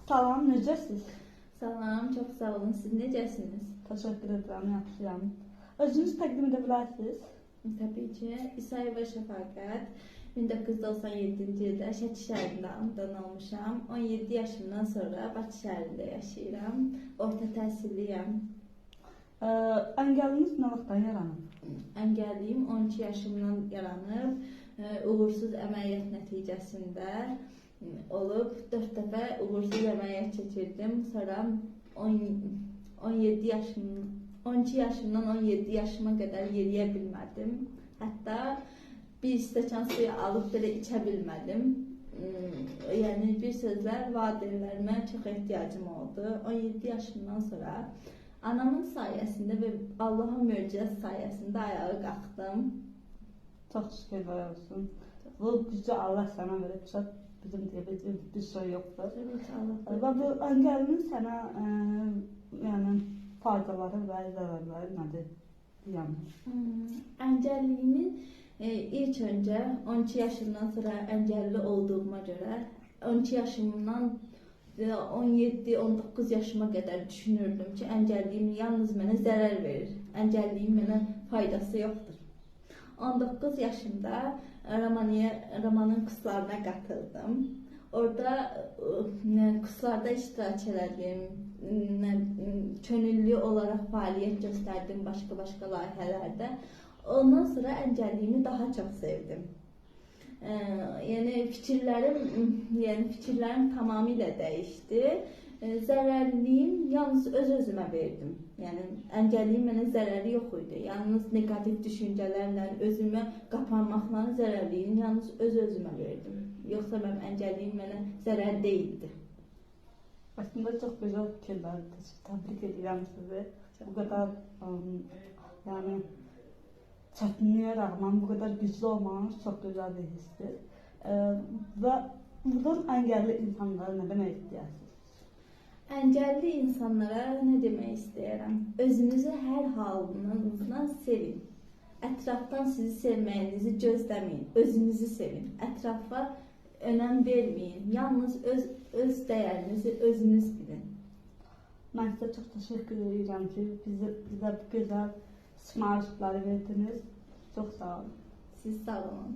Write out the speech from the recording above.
Salam, necəsiz? Salam, çox sağ olun. Siz necəsiniz? Təşəkkür edirəm, yaxşıyam. Özünüz təqdim edə bilərsiniz? Təbii ki, İsayeva Şəfaqət 1997-ci ildə Şəki şəhərində anadan olmuşam. 17 yaşımdan sonra Bakı şəhərində yaşayıram. Orta təhsilliyəm. Əngəliniz nə vaxtdan yaranıb? Əngəlliyim 12 yaşımdan yaranıb. Uğursuz əməliyyat nəticəsində olub. 4 dəfə uğursuz əməliyyat keçirdim. Sonra 12 yaşımdan 17 yaşıma qədər yeriyə bilmədim. Hətta bir stəkan suyu alıb belə içə bilmədim. Yəni bir sözlə valideynlərimə çox ehtiyacım oldu. 17 yaşımdan sonra anamın sayəsində və Allahın möcüzəsi sayəsində ayağa qalxdım. Çox şükürlər olsun. Bu gücü Allah sənə veribsə, bizim deyə bir şey yoxdur. Və bu əngəlinin sənə yəni faydaları və zərərləri nədir? Əngəlliyimin ilk öncə 12 yaşımdan sonra əngəlli olduğuma görə 12 yaşımdan 17-19 yaşıma qədər düşünürdüm ki, əngəlliyim yalnız mənə zərər verir. Əngəlliyin mənə faydası yoxdur. 19 yaşımda Ramanın kurslarına qatıldım. Orada kurslarda iştirak elədim. Könüllü olaraq fəaliyyət göstərdim başqa layihələrdə. Ondan sonra əngəlliyimi daha çox sevdim. Yəni fikirlərim tamamilə dəyişdi. Zərərliyim yalnız öz-özümə verdim. Yəni əngəlliyim mənə zərəri yox idi. Yalnız negativ düşüncələrlə, özümə qapanmaqla zərərliyini yalnız öz-özümə verdim. Yoxsa mənim əngəlliyim mənə zərər deyildi. Aslında çox gözəl fikirlərdir. Təbrik edirəm sizi. Bu qədər yəni çətinliyə rəğmən bu qədər güclü olmanız çox gözəl bir hissdir. Və buradan əngəlli insanlara nə demək istəyirsiniz? Əngəlli insanlara nə demək istəyirəm? Özünüzü hər halınızdan sevin. Ətrafdan sizi sevməyinizi gözləməyin. Özünüzü sevin. Ətrafa önəm verməyin. Yalnız öz dəyərinizi özünüz bilin. Mən sizə çox təşəkkür edirəm ki, bizə bu gözəl sifarişləri verdiniz. Çox sağ olun. Siz sağ olun.